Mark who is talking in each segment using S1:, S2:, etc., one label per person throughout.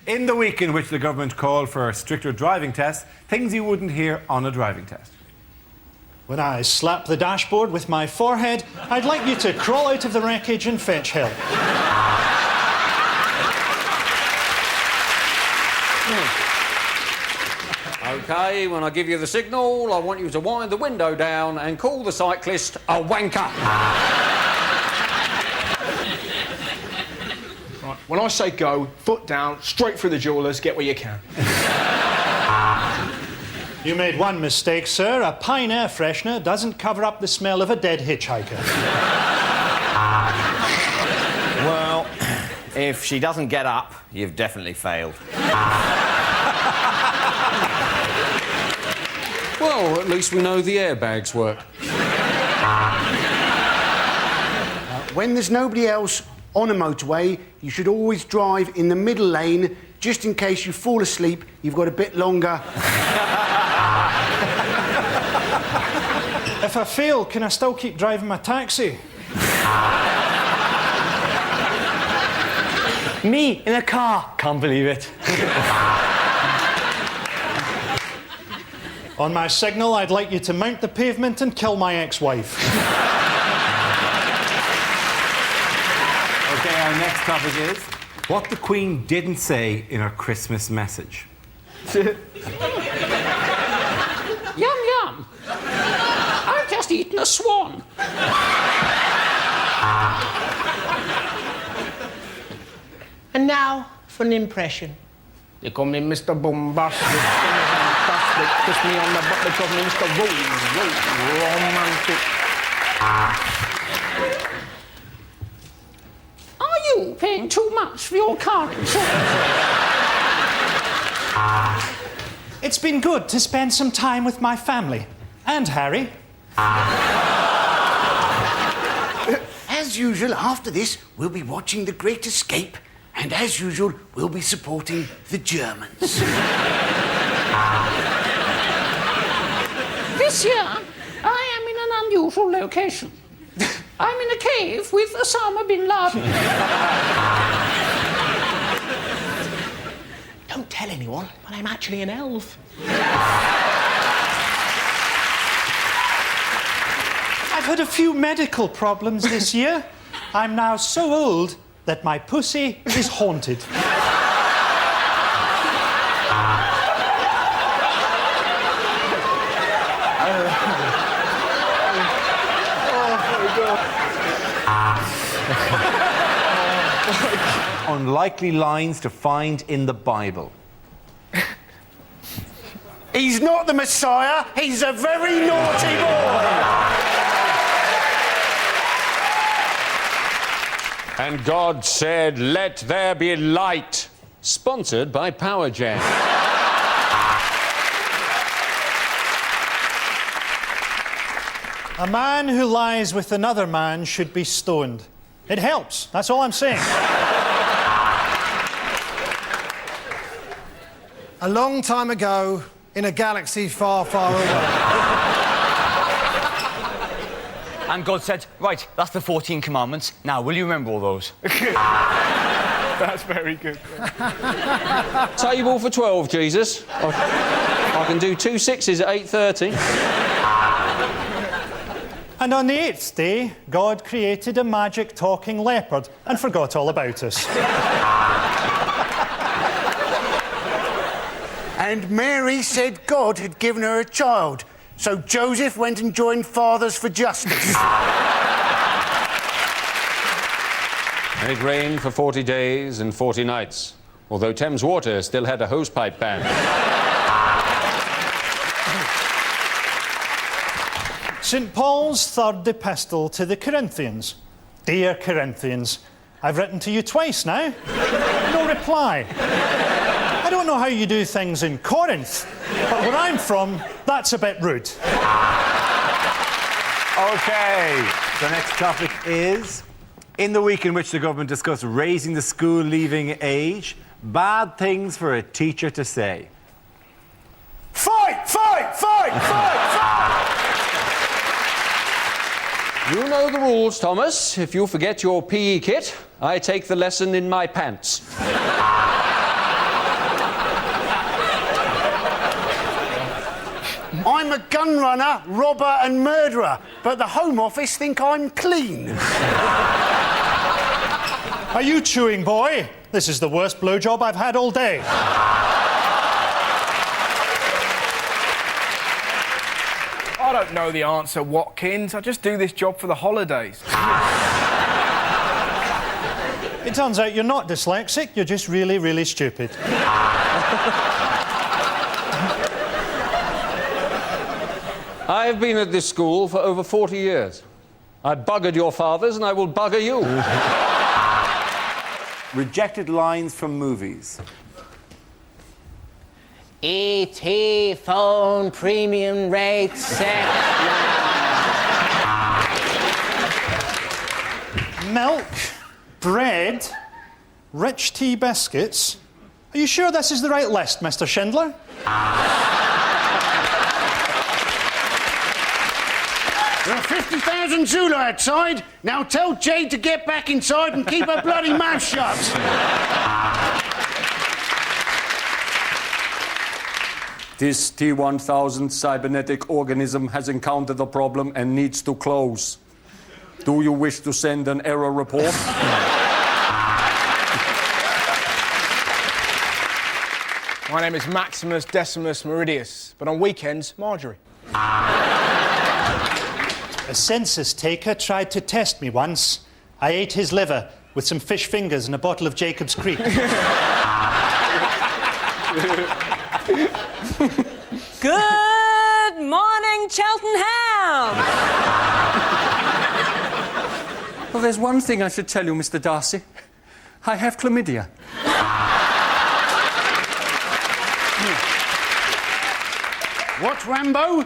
S1: In the week in which the government called for stricter driving tests, things you wouldn't hear on a driving test.
S2: When I slap the dashboard with my forehead, I'd like you to crawl out of the wreckage and fetch help.
S3: OK, when I give you the signal, I want you to wind the window down and call the cyclist a wanker.
S4: Right, when I say go, foot down, straight through the jewellers, get where you can.
S2: You made one mistake, sir. A Pine air freshener doesn't cover up the smell of a dead hitchhiker.
S5: Well, if she doesn't get up, you've definitely failed.
S3: Well, at least we know the airbags work.
S6: When there's nobody else on a motorway, you should always drive in the middle lane, just in case you fall asleep, you've got a bit longer.
S2: If I fail, can I still keep driving my taxi?
S7: Me in a car. Can't believe it.
S2: On my signal, I'd like you to mount the pavement and kill my ex-wife.
S1: OK, our next topic is what the Queen didn't say in her Christmas message.
S3: Yum, yum. I've just eaten a swan.
S8: And now for an impression.
S4: You call me Mr. Bombastic, fantastic, kiss me on the butt, they call me Mr. Romantic.
S3: Are you paying too much for your car insurance?
S2: It's been good to spend some time with my family. And Harry.
S6: As usual, after this, we'll be watching The Great Escape, and as usual, we'll be supporting the Germans.
S3: This year, I am in an unusual location. I'm in a cave with Osama bin Laden.
S8: Don't tell anyone, but I'm actually an elf.
S2: I've had a few medical problems this year. I'm now so old that my pussy is haunted.
S1: Unlikely lines to find in the Bible.
S6: He's not the Messiah, he's a very naughty boy!
S3: And God said, "Let there be light." Sponsored by Power Jam.
S2: A man who lies with another man should be stoned. It helps, that's all I'm saying.
S9: A long time ago, in a galaxy far, far away.
S7: And God said, right, that's the 14 commandments. Now, will you remember all those?
S4: That's very good.
S3: Table for 12, Jesus. I can do 2 6s at 8:30.
S2: And on the 8th day, God created a magic talking leopard and forgot all about us.
S6: And Mary said God had given her a child, so Joseph went and joined Fathers for Justice.
S3: And it rained for 40 days and 40 nights, although Thames Water still had a hosepipe ban.
S2: St. Paul's third epistle to the Corinthians. Dear Corinthians, I've written to you twice now. No reply. I don't know how you do things in Corinth, but where I'm from, that's a bit rude.
S1: OK, the next topic is in the week in which the government discussed raising the school leaving age, bad things for a teacher to say.
S6: Fight! Fight! Fight! Fight! Fight!
S3: You know the rules, Thomas. If you forget your PE kit, I take the lesson in my pants.
S6: I'm a gun runner, robber and murderer, but the Home Office think I'm clean.
S2: Are you chewing, boy? This is the worst blowjob I've had all day.
S10: I don't know the answer, Watkins. I just do this job for the holidays.
S2: It turns out you're not dyslexic, you're just really, really stupid.
S3: I've been at this school for over 40 years. I buggered your fathers and I will bugger you.
S1: Rejected lines from movies.
S8: E.T. phone premium rate set.
S2: Milk, bread, rich tea biscuits. Are you sure this is the right list, Mr. Schindler?
S6: There are 50,000 Zulu outside. Now tell Jade to get back inside and keep her bloody mouth shut.
S3: This T-1000 cybernetic organism has encountered a problem and needs to close. Do you wish to send an error report?
S10: My name is Maximus Decimus Meridius, but on weekends, Marjorie.
S2: A census taker tried to test me once. I ate his liver with some fish fingers and a bottle of Jacob's Creek.
S11: Good morning, Cheltenham!
S3: Well, there's one thing I should tell you, Mr. Darcy. I have chlamydia.
S6: What, Rambo?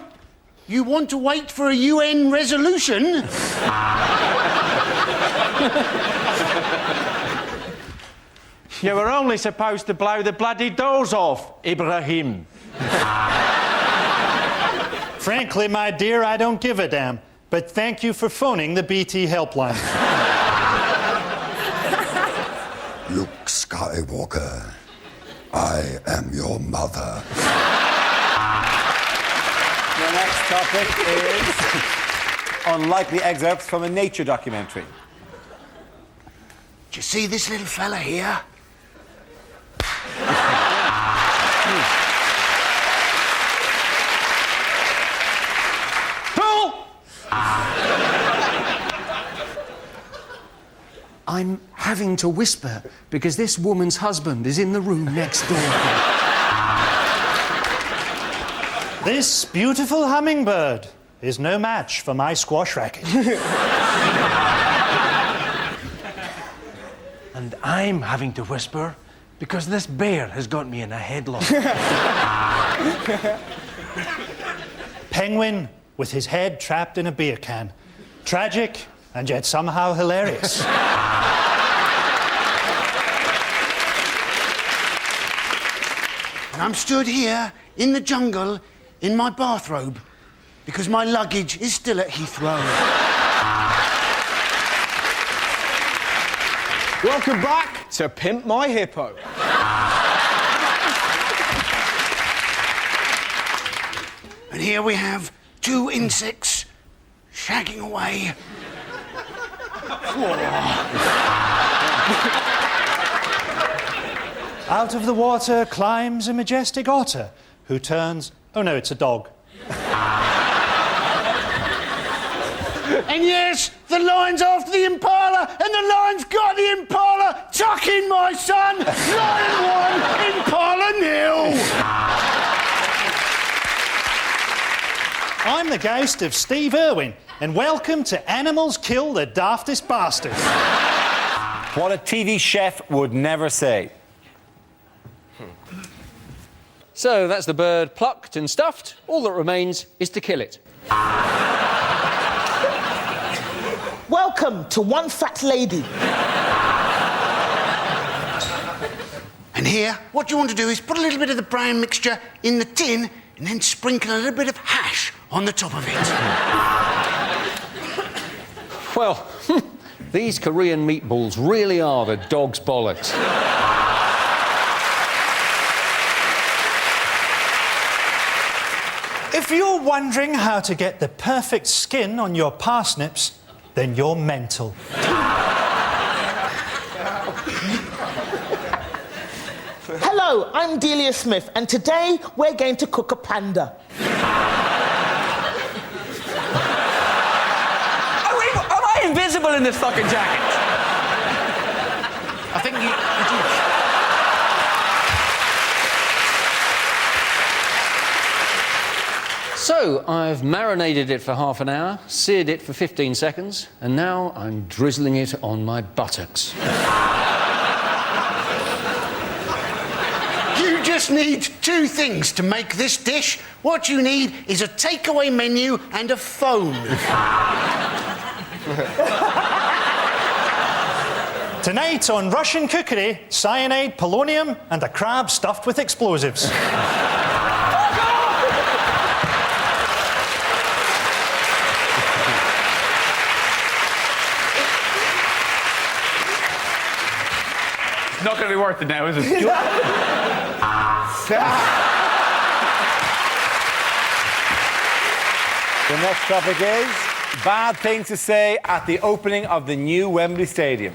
S6: You want to wait for a UN resolution?
S5: You were only supposed to blow the bloody doors off, Ibrahim.
S2: Frankly, my dear, I don't give a damn. But thank you for phoning the BT helpline.
S12: Luke Skywalker, I am your mother.
S1: The next topic is unlikely excerpts from a nature documentary.
S6: Do you see this little fella here?
S3: I'm having to whisper because this woman's husband is in the room next door.
S2: This beautiful hummingbird is no match for my squash racket.
S8: And I'm having to whisper because this bear has got me in a headlock.
S2: Penguin with his head trapped in a beer can. Tragic and yet somehow hilarious.
S6: And I'm stood here in the jungle in my bathrobe because my luggage is still at Heathrow.
S10: Welcome back to Pimp My Hippo.
S6: And here we have two insects shagging away.
S2: Out of the water climbs a majestic otter who turns... Oh no, it's a dog.
S6: And yes, the lion's after the impala, and the lion's got the impala. Tuck in, my son. Lion 1, impala 0.
S2: I'm the ghost of Steve Irwin, and welcome to Animals Kill the Daftest Bastards.
S1: What a TV chef would never say.
S3: So that's the bird plucked and stuffed. All that remains is to kill it.
S8: Welcome to One Fat Lady.
S6: And here, what you want to do is put a little bit of the brown mixture in the tin and then sprinkle a little bit of hash on the top of it.
S3: Well, these Korean meatballs really are the dog's bollocks.
S2: If you're wondering how to get the perfect skin on your parsnips, then you're mental.
S13: Hello, I'm Delia Smith, and today we're going to cook a panda.
S7: Am I invisible in this fucking jacket?
S6: I think you
S3: So, I've marinated it for half an hour, seared it for 15 seconds, and now I'm drizzling it on my buttocks.
S6: You just need two things to make this dish. What you need is a takeaway menu and a phone.
S2: Tonight on Russian Cookery, cyanide, polonium, and a crab stuffed with explosives.
S7: Not going to be worth it now, is it?
S1: The next topic is bad things to say at the opening of the new Wembley Stadium.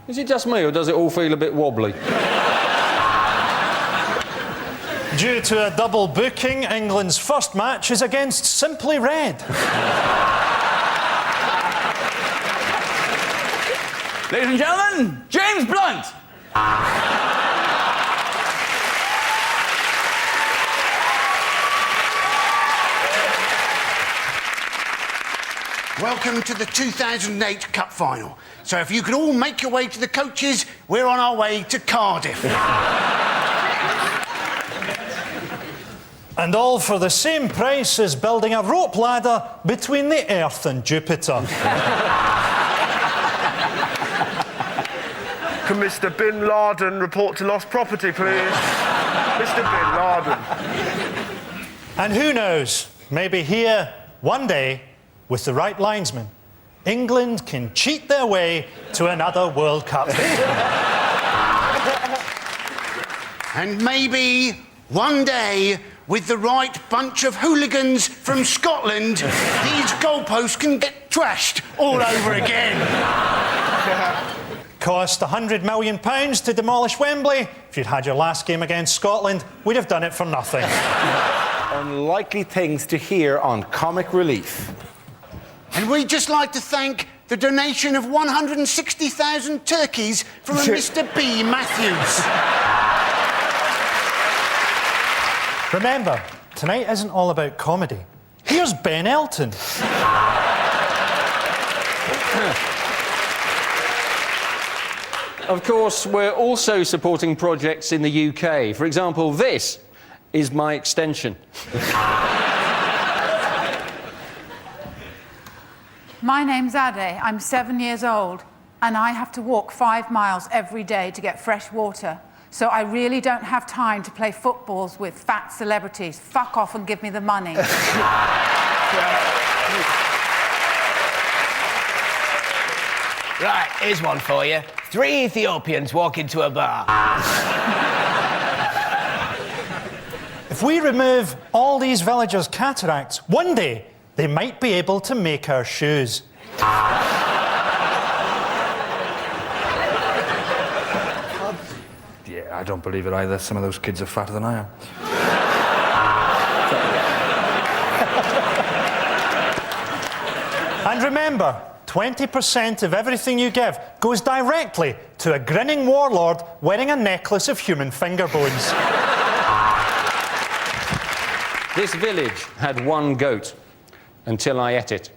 S3: Is it just me, or does it all feel a bit wobbly?
S2: Due to a double booking, England's first match is against Simply Red.
S7: Ladies and gentlemen, James Blunt!
S6: Welcome to the 2008 Cup Final. So if you could all make your way to the coaches, we're on our way to Cardiff.
S2: And all for the same price as building a rope ladder between the Earth and Jupiter.
S10: Can Mr. Bin Laden report to lost property, please? Mr. Bin Laden.
S2: And who knows, maybe here, one day, with the right linesman, England can cheat their way to another World Cup.
S6: And maybe one day, with the right bunch of hooligans from Scotland, these goalposts can get trashed all over again.
S2: Cost £100 million to demolish Wembley. If you'd had your last game against Scotland, we'd have done it for nothing.
S1: Unlikely things to hear on Comic Relief.
S6: And we'd just like to thank the donation of 160,000 turkeys from a Mr. B. Matthews.
S2: Remember, tonight isn't all about comedy. Here's Ben Elton.
S3: Of course, we're also supporting projects in the UK. For example, this is my extension.
S14: My name's Ade. I'm 7 years old, and I have to walk 5 miles every day to get fresh water. So I really don't have time to play footballs with fat celebrities. Fuck off and give me the money.
S4: Right, here's one for you. 3 Ethiopians walk into a bar.
S2: If we remove all these villagers' cataracts, one day they might be able to make our shoes.
S8: Yeah, I don't believe it either. Some of those kids are fatter than I am.
S2: And remember, 20% of everything you give goes directly to a grinning warlord wearing a necklace of human finger bones.
S3: This village had one goat until I ate it.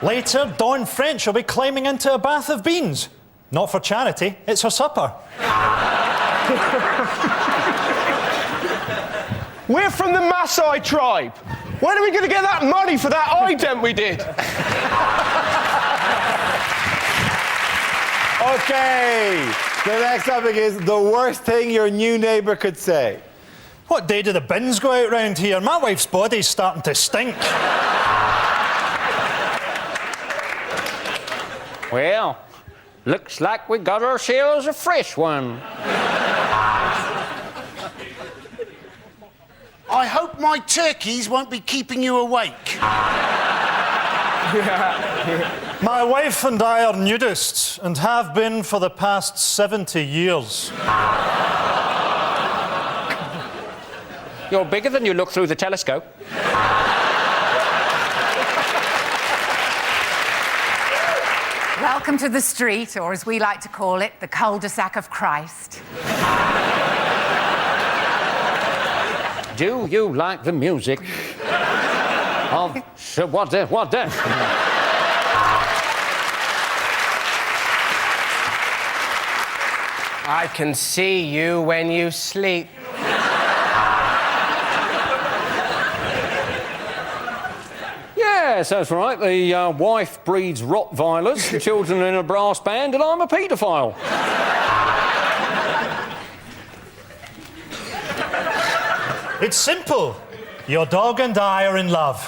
S2: Later, Dawn French will be climbing into a bath of beans. Not for charity, it's her supper.
S10: We're from the Maasai tribe. When are we going to get that money for that ident we did?
S1: Okay, the next topic is the worst thing your new neighbour could say.
S2: What day do the bins go out round here? My wife's body's starting to stink.
S3: Well, looks like we got ourselves a fresh one.
S6: I hope my turkeys won't be keeping you awake.
S2: My wife and I are nudists and have been for the past 70 years.
S10: You're bigger than you look through the telescope.
S14: Welcome to the street, or as we like to call it, the cul-de-sac of Christ.
S3: Do you like the music of what the?
S10: I can see you when you sleep.
S3: Yes, that's right. The wife breeds Rottweilers, the children in a brass band, and I'm a paedophile.
S2: It's simple. Your dog and I are in love.